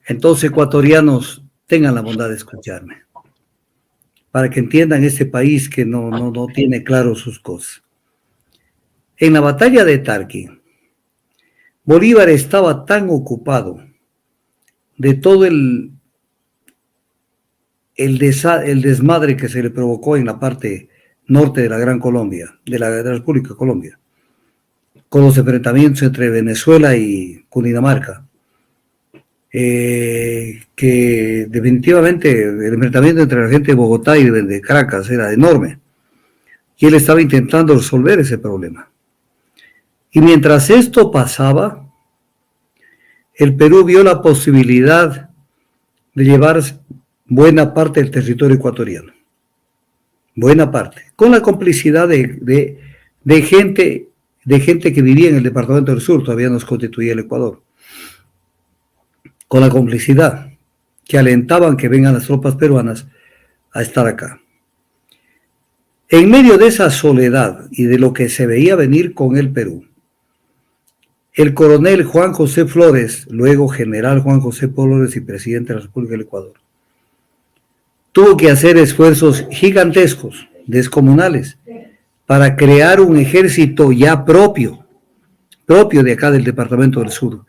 Entonces, ecuatorianos, tengan la bondad de escucharme, para que entiendan este país que no tiene claro sus cosas. En la batalla de Tarqui, Bolívar estaba tan ocupado de todo el desmadre que se le provocó en la parte norte de la Gran Colombia, de la República de Colombia, con los enfrentamientos entre Venezuela y Cundinamarca, que definitivamente el enfrentamiento entre la gente de Bogotá y de Caracas era enorme, y él estaba intentando resolver ese problema. Y mientras esto pasaba, el Perú vio la posibilidad de llevar buena parte del territorio ecuatoriano, buena parte, con la complicidad de gente que vivía en el departamento del sur, todavía nos constituía el Ecuador, con la complicidad que alentaban que vengan las tropas peruanas a estar acá. En medio de esa soledad y de lo que se veía venir con el Perú, el coronel Juan José Flores, luego general Juan José Flores y presidente de la República del Ecuador, tuvo que hacer esfuerzos gigantescos, descomunales, para crear un ejército ya propio de acá del departamento del sur,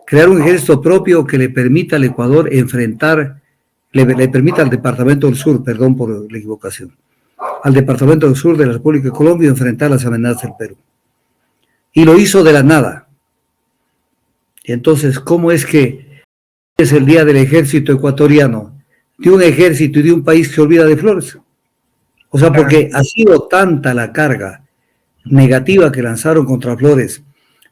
crear un ejército propio que le permita al Ecuador enfrentar, le permita al departamento del sur, perdón por la equivocación, al departamento del sur de la República de Colombia enfrentar las amenazas del Perú. Y lo hizo de la nada. Entonces, ¿cómo es que es el día del ejército ecuatoriano, de un ejército y de un país que se olvida de Flores? O sea, porque ha sido tanta la carga negativa que lanzaron contra Flores,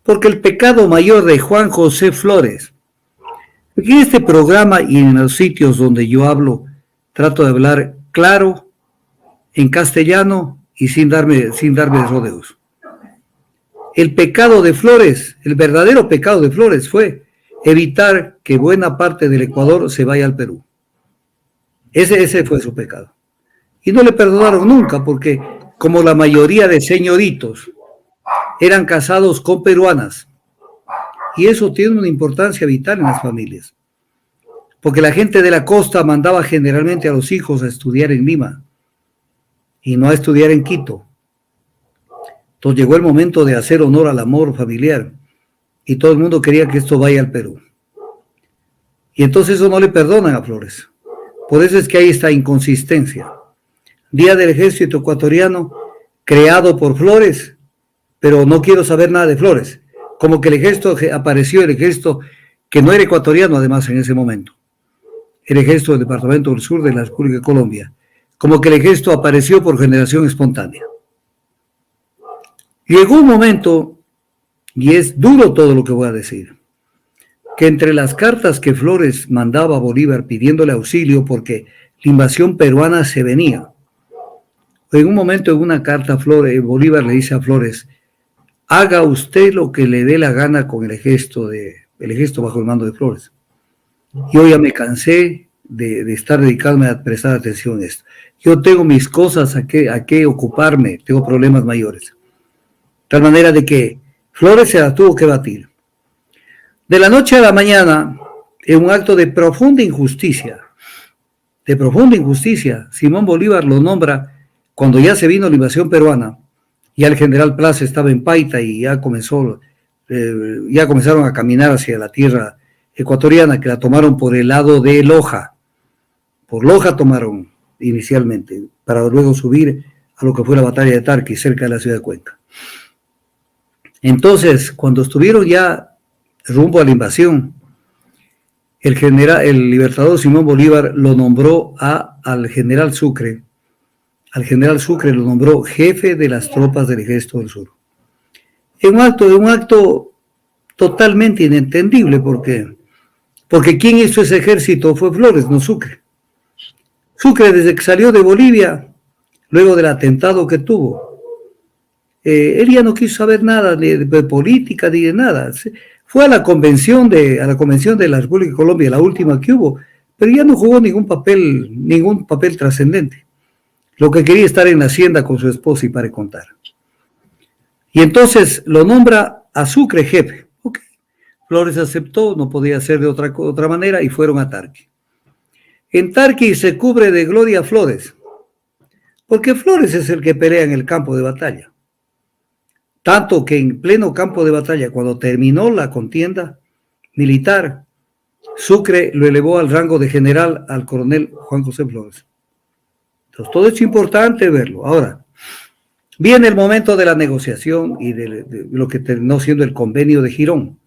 porque el pecado mayor de Juan José Flores, porque en este programa y en los sitios donde yo hablo, trato de hablar claro, en castellano y sin darme rodeos. El pecado de Flores, el verdadero pecado de Flores fue evitar que buena parte del Ecuador se vaya al Perú. Ese fue su pecado. Y no le perdonaron nunca, porque como la mayoría de señoritos eran casados con peruanas, y eso tiene una importancia vital en las familias, porque la gente de la costa mandaba generalmente a los hijos a estudiar en Lima y no a estudiar en Quito. Entonces llegó el momento de hacer honor al amor familiar y todo el mundo quería que esto vaya al Perú. Y entonces eso no le perdonan a Flores. Por eso es que hay esta inconsistencia. Día del Ejército Ecuatoriano creado por Flores, pero no quiero saber nada de Flores. Como que el ejército apareció, el ejército que no era ecuatoriano además en ese momento. El ejército del Departamento del Sur de la República de Colombia. Como que el ejército apareció por generación espontánea. Llegó un momento, y es duro todo lo que voy a decir, que entre las cartas que Flores mandaba a Bolívar pidiéndole auxilio porque la invasión peruana se venía, en un momento en una carta Bolívar le dice a Flores, haga usted lo que le dé la gana con el ejército bajo el mando de Flores. Yo ya me cansé de estar dedicándome a prestar atención a esto. Yo tengo mis cosas a qué ocuparme, tengo problemas mayores. De tal manera de que Flores se la tuvo que batir. De la noche a la mañana, en un acto de profunda injusticia, Simón Bolívar lo nombra cuando ya se vino la invasión peruana, ya el general Plaza estaba en Paita y ya comenzaron a caminar hacia la tierra ecuatoriana, que la tomaron por el lado de Loja. Por Loja tomaron inicialmente, para luego subir a lo que fue la batalla de Tarqui, cerca de la ciudad de Cuenca. Entonces, cuando estuvieron ya rumbo a la invasión, el libertador Simón Bolívar lo nombró al general Sucre. Al general Sucre lo nombró jefe de las tropas del Ejército del Sur. En un acto totalmente inentendible, porque quien hizo ese ejército fue Flores, no Sucre. Sucre, desde que salió de Bolivia, luego del atentado que tuvo, él ya no quiso saber nada de política ni de nada. Fue a la convención de la República de Colombia, la última que hubo, pero ya no jugó ningún papel trascendente. Lo que quería estar en la hacienda con su esposa y para contar. Y entonces lo nombra a Sucre jefe. Okay. Flores aceptó, no podía ser de otra manera, y fueron a Tarqui. En Tarqui se cubre de gloria a Flores, porque Flores es el que pelea en el campo de batalla. Tanto que en pleno campo de batalla, cuando terminó la contienda militar, Sucre lo elevó al rango de general al coronel Juan José Flores. Entonces, todo es importante verlo. Ahora, viene el momento de la negociación y de lo que terminó siendo el convenio de Girón,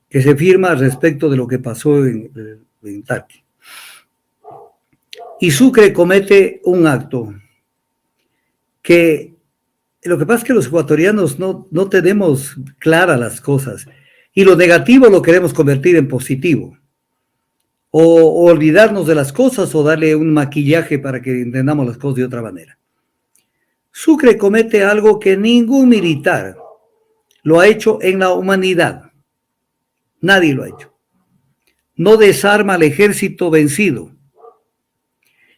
que se firma respecto de lo que pasó en Tarqui. Y Sucre comete un acto que lo que pasa es que los ecuatorianos no tenemos claras las cosas y lo negativo lo queremos convertir en positivo o olvidarnos de las cosas o darle un maquillaje para que entendamos las cosas de otra manera. Sucre comete algo que ningún militar lo ha hecho en la humanidad. Nadie lo ha hecho. No desarma al ejército vencido.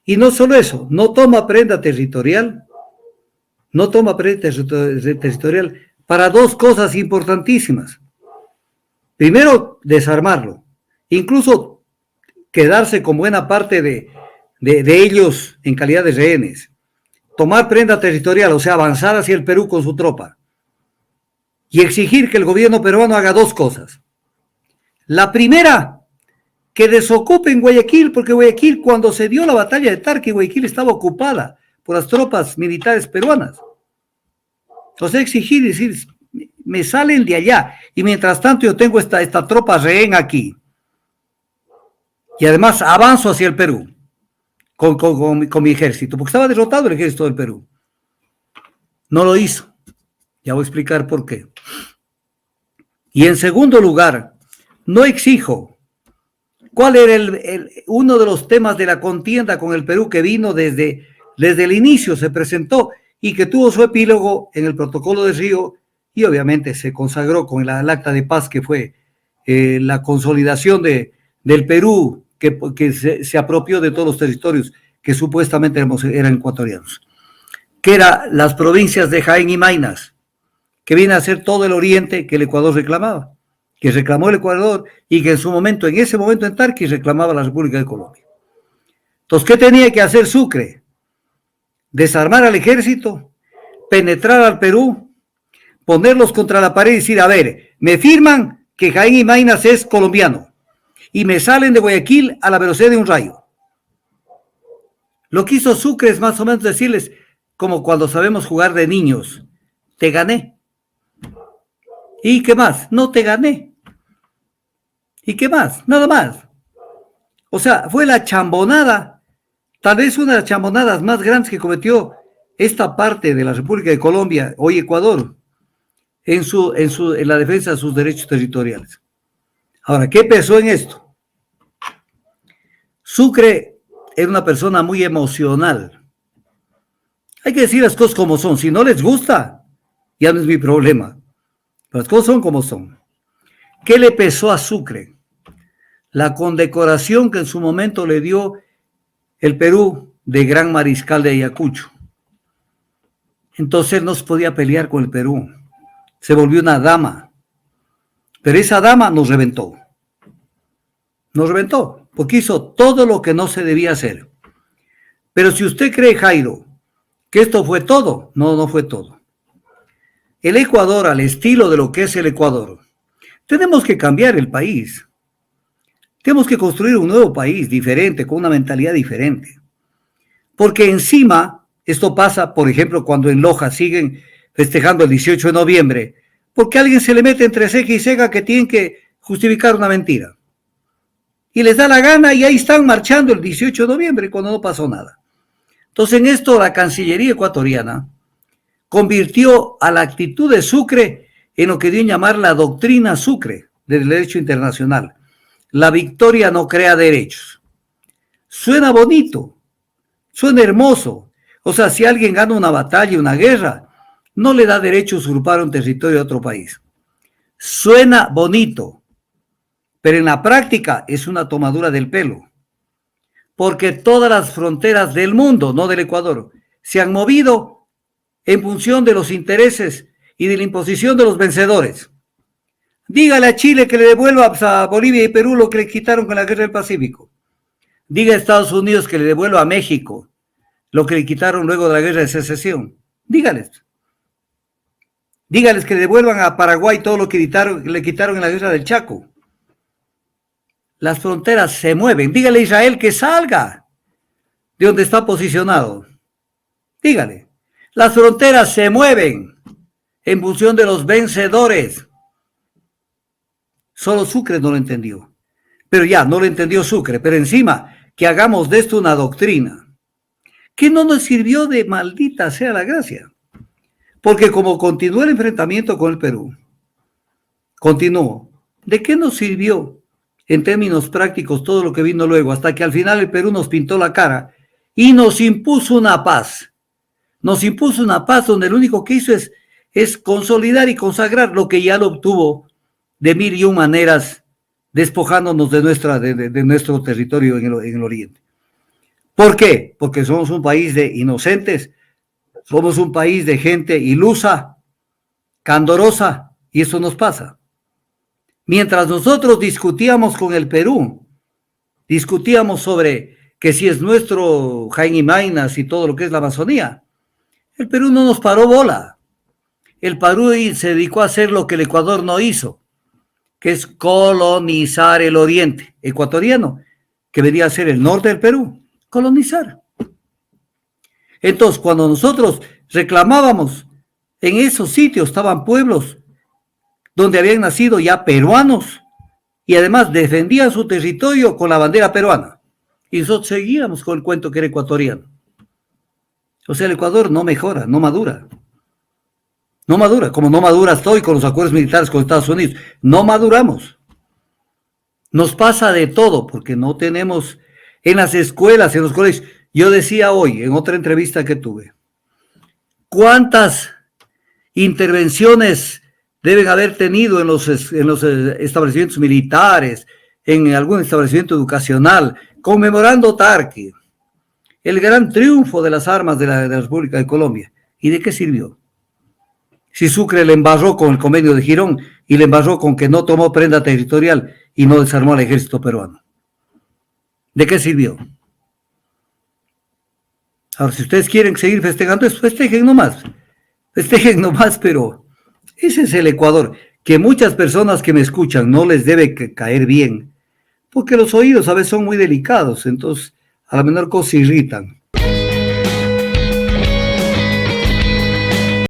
Y no solo eso, no toma prenda territorial. No toma prenda territorial para dos cosas importantísimas. Primero, desarmarlo. Incluso quedarse con buena parte de ellos en calidad de rehenes. Tomar prenda territorial, o sea, avanzar hacia el Perú con su tropa. Y exigir que el gobierno peruano haga dos cosas. La primera, que desocupen Guayaquil, porque Guayaquil, cuando se dio la batalla de Tarqui, Guayaquil estaba ocupada por las tropas militares peruanas. Entonces exigir y decir, me salen de allá, y mientras tanto yo tengo esta tropa rehén aquí. Y además avanzo hacia el Perú con mi ejército, porque estaba derrotado el ejército del Perú. No lo hizo. Ya voy a explicar por qué. Y en segundo lugar, no exijo. ¿Cuál era uno de los temas de la contienda con el Perú que vino desde el inicio, se presentó y que tuvo su epílogo en el Protocolo de Río y obviamente se consagró con el acta de paz que fue la consolidación del Perú que se apropió de todos los territorios que supuestamente eran ecuatorianos, que eran las provincias de Jaén y Maynas, que viene a ser todo el oriente que el Ecuador reclamaba, que reclamó el Ecuador y que en ese momento en Tarqui reclamaba la República de Colombia. Entonces, ¿qué tenía que hacer Sucre? Desarmar al ejército, penetrar al Perú, ponerlos contra la pared y decir, a ver, me firman que Jaén y Maynas es colombiano y me salen de Guayaquil a la velocidad de un rayo. Lo que hizo Sucre es más o menos decirles, como cuando sabemos jugar de niños, te gané. ¿Y qué más? No te gané. ¿Y qué más? Nada más. O sea, fue la chambonada, tal vez una de las chambonadas más grandes que cometió esta parte de la República de Colombia, hoy Ecuador, en la defensa de sus derechos territoriales. Ahora, ¿qué pesó en esto? Sucre era una persona muy emocional. Hay que decir las cosas como son. Si no les gusta, ya no es mi problema. Pero las cosas son como son. ¿Qué le pesó a Sucre? La condecoración que en su momento le dio el Perú de Gran Mariscal de Ayacucho. Entonces no se podía pelear con el Perú. Se volvió una dama. Pero esa dama nos reventó. Nos reventó, porque hizo todo lo que no se debía hacer. Pero si usted cree, Jairo, que esto fue todo, no fue todo. El Ecuador, al estilo de lo que es el Ecuador, tenemos que cambiar el país. Tenemos que construir un nuevo país diferente, con una mentalidad diferente. Porque encima, esto pasa, por ejemplo, cuando en Loja siguen festejando el 18 de noviembre, porque a alguien se le mete entre ceja y ceja que tienen que justificar una mentira. Y les da la gana y ahí están marchando el 18 de noviembre cuando no pasó nada. Entonces en esto la Cancillería ecuatoriana convirtió a la actitud de Sucre en lo que dio en llamar la doctrina Sucre del derecho internacional. La victoria no crea derechos. Suena bonito, suena hermoso. O sea, si alguien gana una batalla, una guerra, no le da derecho a usurpar un territorio de otro país. Suena bonito, pero en la práctica es una tomadura del pelo. Porque todas las fronteras del mundo, no del Ecuador, se han movido en función de los intereses y de la imposición de los vencedores. Dígale a Chile que le devuelva a Bolivia y Perú lo que le quitaron con la guerra del Pacífico. Diga a Estados Unidos que le devuelva a México lo que le quitaron luego de la guerra de secesión. Dígales. Dígales que le devuelvan a Paraguay todo lo que le quitaron en la guerra del Chaco. Las fronteras se mueven. Dígale a Israel que salga de donde está posicionado. Dígale. Las fronteras se mueven en función de los vencedores. Solo Sucre no lo entendió. Pero ya, no lo entendió Sucre. Pero encima, que hagamos de esto una doctrina. Que no nos sirvió de maldita sea la gracia. Porque como continuó el enfrentamiento con el Perú, continuó. ¿De qué nos sirvió en términos prácticos todo lo que vino luego? Hasta que al final el Perú nos pintó la cara y nos impuso una paz. Nos impuso una paz donde lo único que hizo es consolidar y consagrar lo que ya lo obtuvo de mil y un maneras, despojándonos de nuestro territorio en el oriente. ¿Por qué? Porque somos un país de inocentes, somos un país de gente ilusa, candorosa, y eso nos pasa. Mientras nosotros discutíamos con el Perú, discutíamos sobre que si es nuestro Jaime Maynas y todo lo que es la Amazonía, el Perú no nos paró bola. El Perú se dedicó a hacer lo que el Ecuador no hizo, que es colonizar el oriente ecuatoriano, que venía a ser el norte del Perú, colonizar. Entonces, cuando nosotros reclamábamos, en esos sitios estaban pueblos donde habían nacido ya peruanos y además defendían su territorio con la bandera peruana. Y nosotros seguíamos con el cuento que era ecuatoriano. O sea, el Ecuador no mejora, no madura. No madura, como no madura estoy con los acuerdos militares con Estados Unidos. No maduramos. Nos pasa de todo porque no tenemos en las escuelas, en los colegios. Yo decía hoy, en otra entrevista que tuve, ¿cuántas intervenciones deben haber tenido en los establecimientos militares, en algún establecimiento educacional, conmemorando Tarqui, el gran triunfo de las armas de la República de Colombia? ¿Y de qué sirvió? Si Sucre le embarró con el convenio de Girón y le embarró con que no tomó prenda territorial y no desarmó al ejército peruano. ¿De qué sirvió? Ahora, si ustedes quieren seguir festejando eso, festejen nomás, pero ese es el Ecuador, que muchas personas que me escuchan no les debe caer bien, porque los oídos a veces son muy delicados, entonces a la menor cosa se irritan.